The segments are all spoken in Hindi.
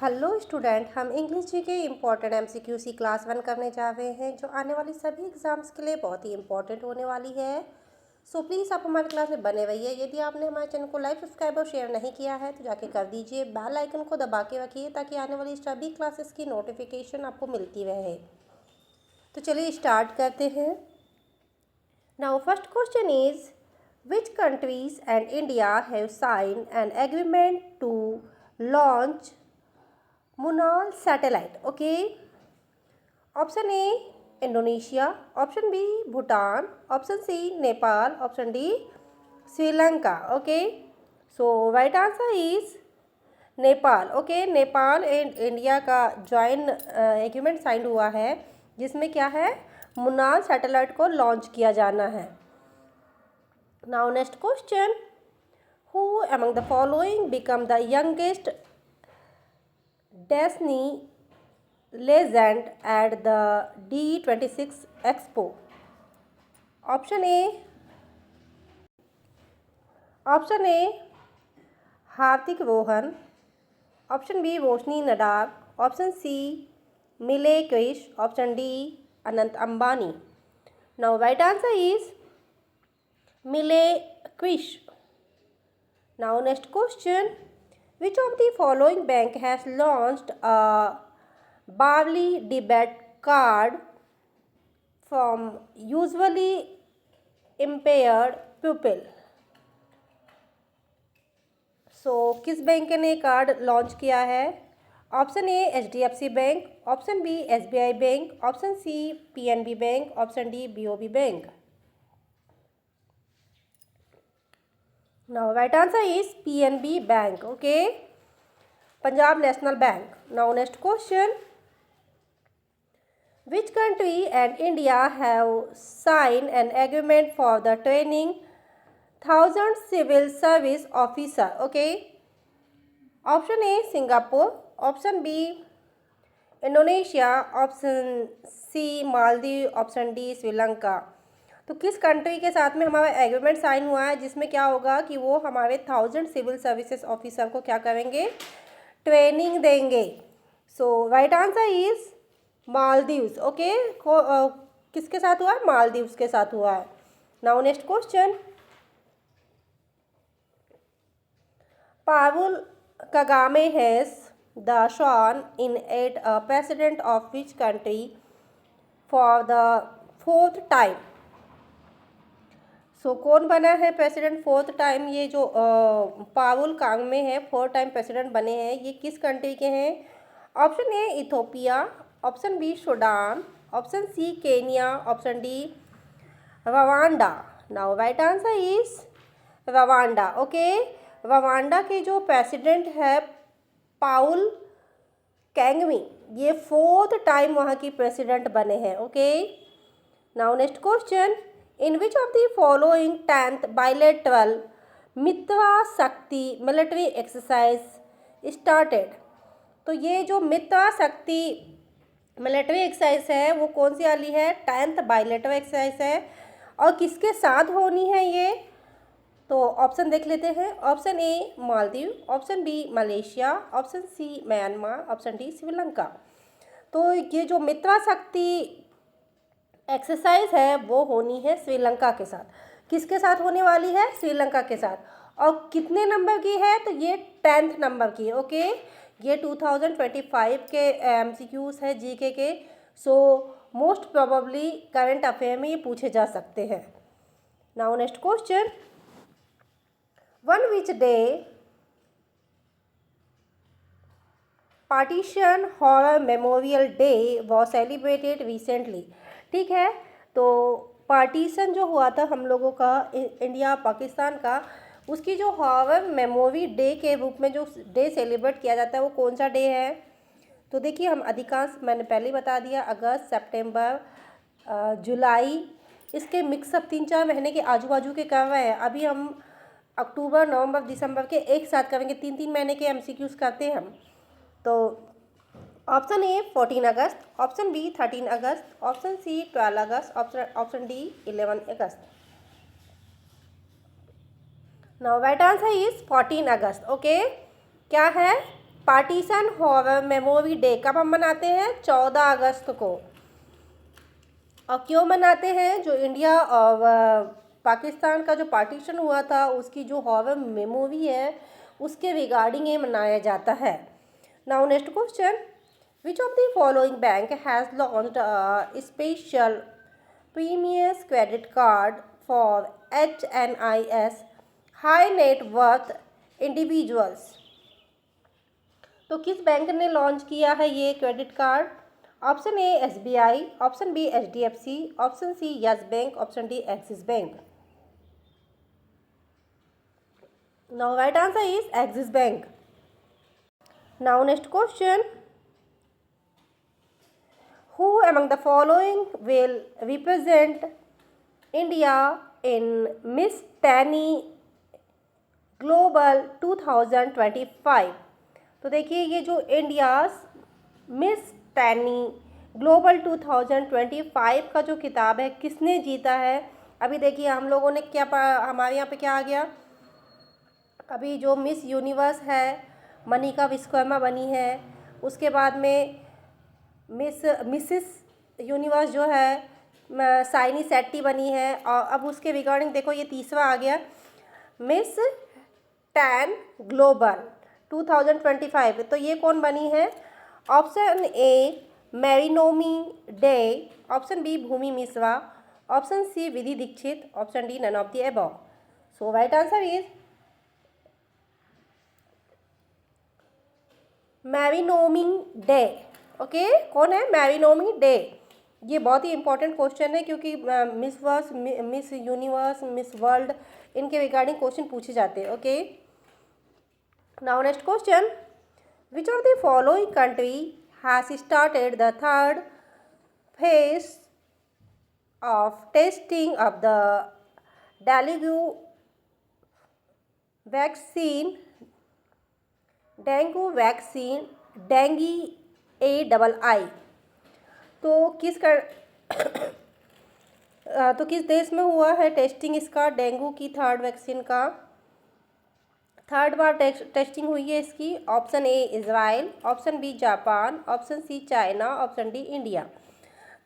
हेलो स्टूडेंट, हम इंग्लिश जी के इम्पॉर्टेंट एमसीक्यूसी क्लास 1 करने जा रहे हैं जो आने वाली सभी एग्जाम्स के लिए बहुत ही इंपॉर्टेंट होने वाली है। सो प्लीज़ आप हमारे क्लास में बने रहिए। यदि आपने हमारे चैनल को लाइक, सब्सक्राइब और शेयर नहीं किया है तो जाके कर दीजिए। बेल आइकन को दबा के रखिए ताकि आने वाली सभी क्लासेस की नोटिफिकेशन आपको मिलती रहे। तो चलिए स्टार्ट करते हैं। Now first question is which countries and India have signed an agreement to launch Munal satellite? Okay. Option A Indonesia, option B Bhutan, option C Nepal, option D Sri Lanka. Okay, so right answer is Nepal. Okay, Nepal and India का जॉइंट एग्रीमेंट साइन हुआ है जिसमें क्या है, मुनाल सैटेलाइट को लॉन्च किया जाना है. Now next question, who among the following become the youngest Disney legend at the D26 Expo? Option A Hardik Rohan, option B Roshni Nadar, option C Mile Krish, option D Anant Ambani. Now right answer is Mile Krish. Now next question, which of the following bank has launched a Barley debit card from usually impaired pupil? किस बैंक ने कार्ड लॉन्च किया है? Option A HDFC bank, option B SBI bank, option C PNB bank, option D BOB bank. Now right answer is PNB bank. Okay, Punjab National Bank. Now next question, which country and India have signed an agreement for the training 1000 civil service officer? Okay, option A Singapore, option B Indonesia, option C Maldives, option D Sri Lanka. तो किस कंट्री के साथ में हमारा एग्रीमेंट साइन हुआ है जिसमें क्या होगा कि वो हमारे 1000 सिविल सर्विसेज ऑफिसर को क्या करेंगे, ट्रेनिंग देंगे. So right answer is Maldives. Okay, किसके साथ हुआ है? मालदीव्स के साथ हुआ है. Now next question, Paul Kagame has the sworn in at a president of which country for the 4th time? कौन बना है प्रेसिडेंट 4th टाइम? ये जो पावुल कागमे है 4th टाइम प्रेसिडेंट बने हैं, ये किस कंट्री के हैं? Option A Ethiopia, option B Sudan, option C Kenya, option D Rwanda. Now right answer is Rwanda. Okay, Rwanda के जो प्रेसिडेंट है पाउल कैंगमी, ये 4th टाइम वहाँ की प्रेसिडेंट बने हैं. Okay, now next question, in which of the following 10th bilateral मित्रा शक्ति मिलिट्री एक्सरसाइज स्टार्टेड? तो ये जो मित्रा शक्ति मिलिट्री एक्सरसाइज है वो कौन सी वाली है? 10th bilateral एक्सरसाइज है. और किसके साथ होनी है ये? तो ऑप्शन देख लेते हैं. Option A Maldives, option B Malaysia, option C Myanmar, option D Sri Lanka. तो ये जो मित्रा शक्ति एक्सरसाइज है वो होनी है श्रीलंका के साथ. किसके साथ होने वाली है? श्रीलंका के साथ. और कितने नंबर की है? तो ये 10th नंबर की. ओके, ये 2025 के MCQs है GK के. So most probably current affair में ये पूछे जा सकते हैं. Now next question, one which day partition horror memorial day was celebrated recently? ठीक है, तो पार्टीशन जो हुआ था हम लोगों का इंडिया पाकिस्तान का, उसकी जो हॉरर मेमोरी डे के रूप में जो डे सेलिब्रेट किया जाता है वो कौन सा डे है? तो देखिए, हम अधिकांश मैंने पहले ही बता दिया, अगस्त, सितंबर, जुलाई, इसके मिक्सअप 3-4 महीने के आजू बाजू के कर रहे हैं. अभी हम अक्टूबर, नवंबर, दिसंबर के एक साथ करेंगे. 3-3 महीने के MCQs करते हैं हम. तो ऑप्शन ए 14 अगस्त, ऑप्शन बी 13 अगस्त, ऑप्शन सी 12 अगस्त, ऑप्शन डी 11 अगस्त. नाउ राइट आंसर इज 14 अगस्त. ओके, क्या है? पार्टीशन हॉरर मेमोरी डे कब हम मनाते हैं? 14 अगस्त को। और क्यों मनाते हैं? जो इंडिया और पाकिस्तान का जो पार्टीशन हुआ था उसकी जो हॉरर मेमोरी है उसके रिगार्डिंग ये मनाया जाता है। Now next question, which of the following bank has launched a special premium credit card for HNIS high net worth individuals? तो किस बैंक ने लॉन्च किया है ये credit card? Option A SBI, option B HDFC, option C Yes Bank, option D Axis Bank. Now right answer is Axis Bank. Now next question, who among the following will represent India in Miss Tanny Global 2025? तो देखिए ये जो इंडियाज मिस टैनी ग्लोबल 2025 का जो किताब है किसने जीता है? अभी देखिए हम लोगों ने क्या हमारे यहाँ पे क्या आ गया, अभी जो मिस यूनिवर्स है मनिका विश्वकर्मा बनी है, उसके बाद में मिसिस यूनिवर्स जो है साइनी सेट्टी बनी है, और अब उसके रिगार्डिंग देखो ये तीसरा आ गया मिस टैन ग्लोबल 2025। तो ये कौन बनी है? Option A Marinomi Dey, option B Bhumi Mishra, option C Vidhi Dixit, option D none of the above. So right answer is Marinomi Dey. Okay, कौन है मैरिनोमी डे? ये बहुत ही इंपॉर्टेंट क्वेश्चन है क्योंकि मिस यूनिवर्स, मिस वर्ल्ड, इनके रिगार्डिंग क्वेश्चन पूछे जाते हैं। Okay, now next question, which of the following country has started the third phase of testing of the dengue vaccine dinghy AI? तो किस देश में हुआ है टेस्टिंग इसका, डेंगू की थर्ड वैक्सीन का? थर्ड बार टेस्टिंग हुई है इसकी। Option A Israel, option B Japan, option C China, option D India.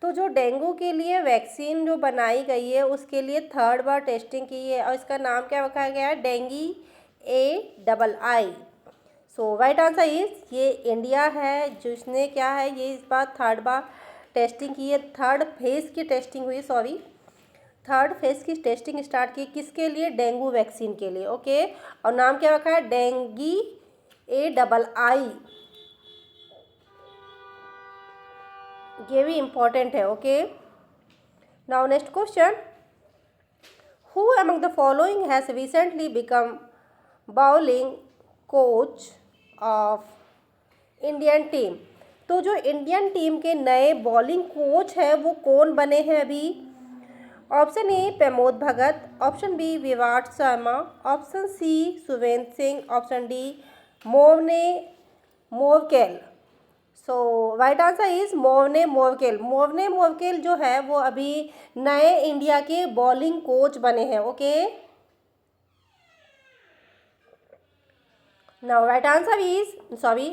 तो जो डेंगू के लिए वैक्सीन जो बनाई गई है उसके लिए थर्ड बार टेस्टिंग की है और इसका नाम क्या रखा गया है? Dinghy AI। So right answer is ये इंडिया है जिसने क्या है ये इस बार थर्ड बार टेस्टिंग की है, थर्ड फेज़ की टेस्टिंग हुई, सॉरी थर्ड फेज़ की टेस्टिंग स्टार्ट की। किसके लिए? डेंगू वैक्सीन के लिए। ओके, और नाम क्या रखा है? Dinghy AI। ये भी इम्पॉर्टेंट है। Okay, now next question, who among the following has recently become bowling coach of Indian team? तो जो इंडियन टीम के नए बॉलिंग कोच है वो कौन बने हैं अभी? Option A Pramod Bhagat, option B Virat Sharma, option C Suvendra Singh, option D Morkel. So right answer is Morkel जो है वो अभी नए इंडिया के बॉलिंग कोच बने हैं। Okay, now right answer is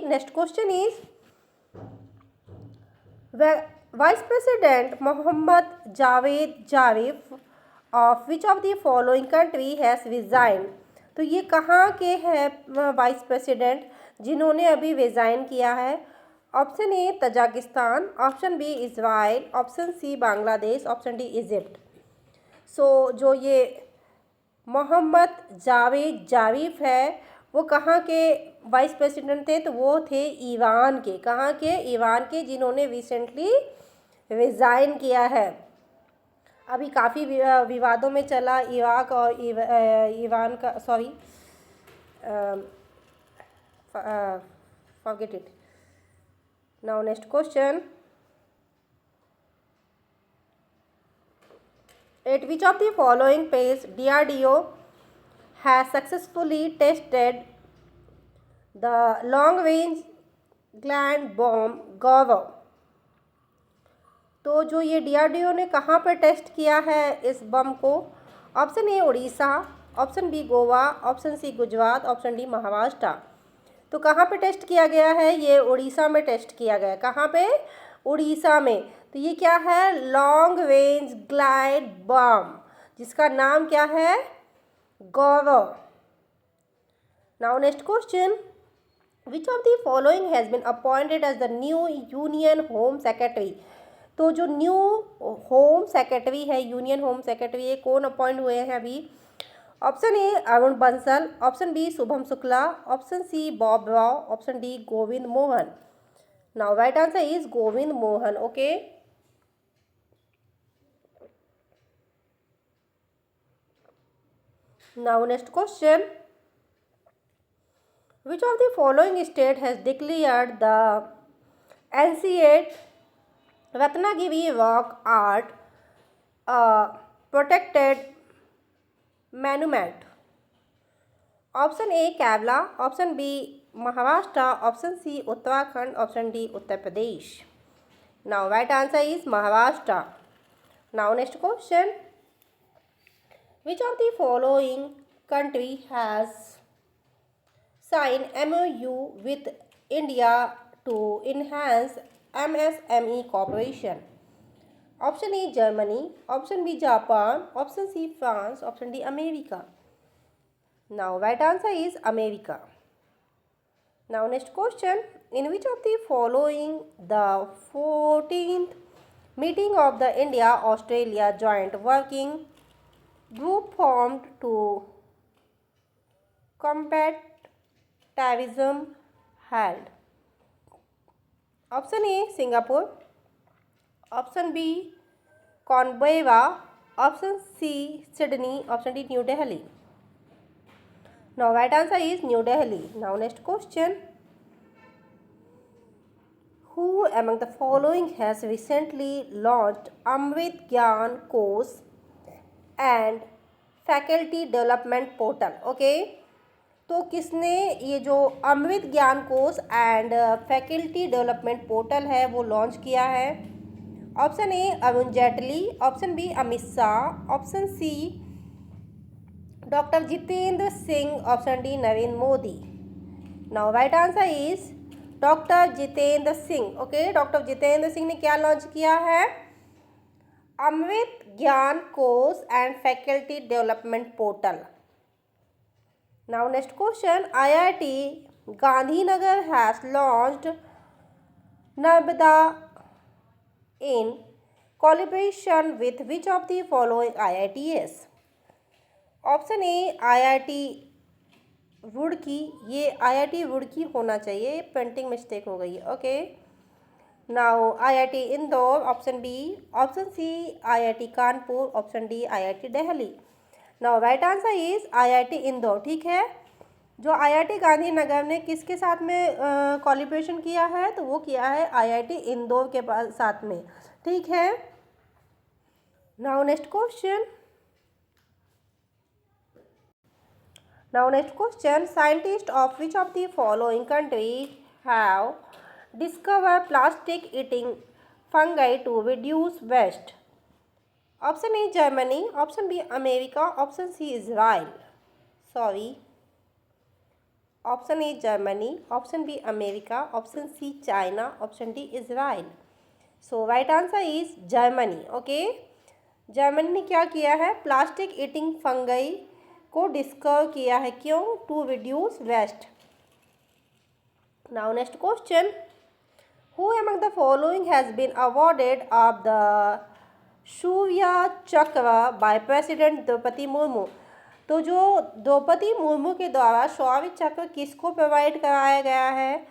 next question is vice president Mohammad Javad Zarif of which of the following country has resign? तो ये कहाँ के हैं वाइस प्रेसिडेंट जिन्होंने अभी रिज़ाइन किया है? Option A Tajikistan, option B Israel, option C Bangladesh, option D Egypt. सो जो ये मोहम्मद जावेद जारिफ है वो कहाँ के वाइस प्रेसिडेंट थे? तो वो थे ईरान के। कहाँ के? ईरान के, जिन्होंने रिसेंटली रिज़ाइन किया है। अभी काफ़ी विवादों में चला इराक और ईरान का, sorry forget it. Now next question, eight which of the following page DRDO has successfully tested the long range gland bomb Gaurav? तो जो ये DRDO ने कहाँ पर टेस्ट किया है इस बम को? Option A Orissa, option B Goa, option C Gujarat, option D Maharashtra. तो कहाँ पे टेस्ट किया गया है? ये उड़ीसा में टेस्ट किया गया है। कहाँ पे? उड़ीसा में। तो ये क्या है? लॉन्ग रेंज ग्लाइड बम, जिसका नाम क्या है? Gaurav. Now next question, which of the following has been appointed as the new union home secretary? तो जो न्यू होम सेक्रेटरी है, यूनियन होम सेक्रेटरी, ये कौन अपॉइंट हुए हैं अभी? Option A Arun Bansal, option B Shubham Shukla, option C Bob Rao, option D Govind Mohan. Now right answer is Govind Mohan. Okay, now next question, which of the following state has declared the ancient Ratnagiri rock art a protected monument? Option A Kerala, option B Maharashtra, option C Uttarakhand, option D Uttar Pradesh. Now right answer is Maharashtra. Now next question, which of the following country has signed MOU with India to enhance MSME cooperation? Option A Germany, option B Japan, option C France, option D America. Now right answer is America. Now next question, in which of the following the 14th meeting of the India Australia joint working group formed to combat terrorism held? Option A Singapore, option B Canberra, option C Sydney, option D New Delhi. Now right answer is New Delhi. Now next question, who among the following has recently launched Amrit Gyan course and faculty development portal? Okay, तो किसने ये जो Amrit Gyan course and faculty development portal है वो लॉन्च किया है? Option A Arun Jaitley, option B Amit Shah, option C doctor Jitendra Singh, option D Narendra Modi. Now right answer is doctor Jitendra Singh. Okay, doctor Jitendra Singh ने क्या लॉन्च किया है? Amrit Gyan course and faculty development portal. Now next question, IIT Gandhinagar has launched Narbada in collaboration with which of the following IITs? Option A IIT Roorkee, ये IIT रुड़की होना चाहिए, प्रिंटिंग मिस्टेक हो गई है। Okay, now IIT Indore, option B, option C IIT Kanpur, option D IIT Delhi. Now right answer is IIT Indore. ठीक है, जो IIT गांधीनगर ने किसके साथ में कोलैबोरेशन किया है? तो वो किया है IIT इंदौर के साथ में। ठीक है, now next question, scientist of which of the following country have discover plastic eating fungi to reduce waste? Option A Germany, option B America, option C Israel. Option A Germany, option B America, option C China, option D Israel. So right answer is Germany. Okay, Germany ने क्या किया है? प्लास्टिक ईटिंग फंगई को डिस्कवर किया है। क्यों? To reduce waste. Now next question, who among the following has been awarded of the शौर्य चक्र बाय प्रेसिडेंट द्रौपदी मुर्मू? तो जो द्रौपदी मुर्मू के द्वारा शौर्य चक्र किसको प्रोवाइड कराया गया है?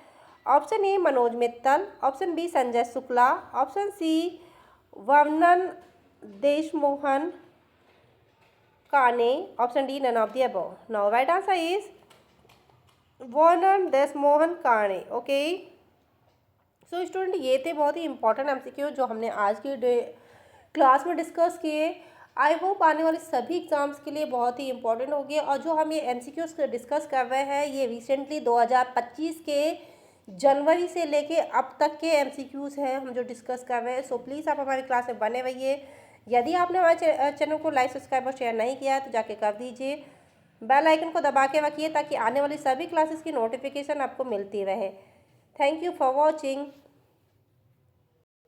Option A Manoj Mittal, option B Sanjay Shukla, option C Varnan Deshmohan Kane, option D none of the above. Now right answer is Varnan Deshmohan काने। ओके, सो स्टूडेंट, ये थे बहुत ही इंपॉर्टेंट MCQ जो हमने आज की क्लास में डिस्कस किए। आई होप आने वाले सभी एग्ज़ाम्स के लिए बहुत ही इंपॉर्टेंट होगी। और जो हम ये MCQs डिस्कस कर रहे हैं ये रिसेंटली 2025 के जनवरी से लेके अब तक के MCQs हैं हम जो डिस्कस कर रहे हैं। सो प्लीज़ आप हमारी क्लास में बने रहिए। यदि आपने हमारे चैनल को लाइक, सब्सक्राइब और शेयर नहीं किया है तो जाके कर दीजिए। बेल आइकन को दबा के रखिए ताकि आने वाली सभी क्लासेस की नोटिफिकेशन आपको मिलती रहे। Thank you for watching.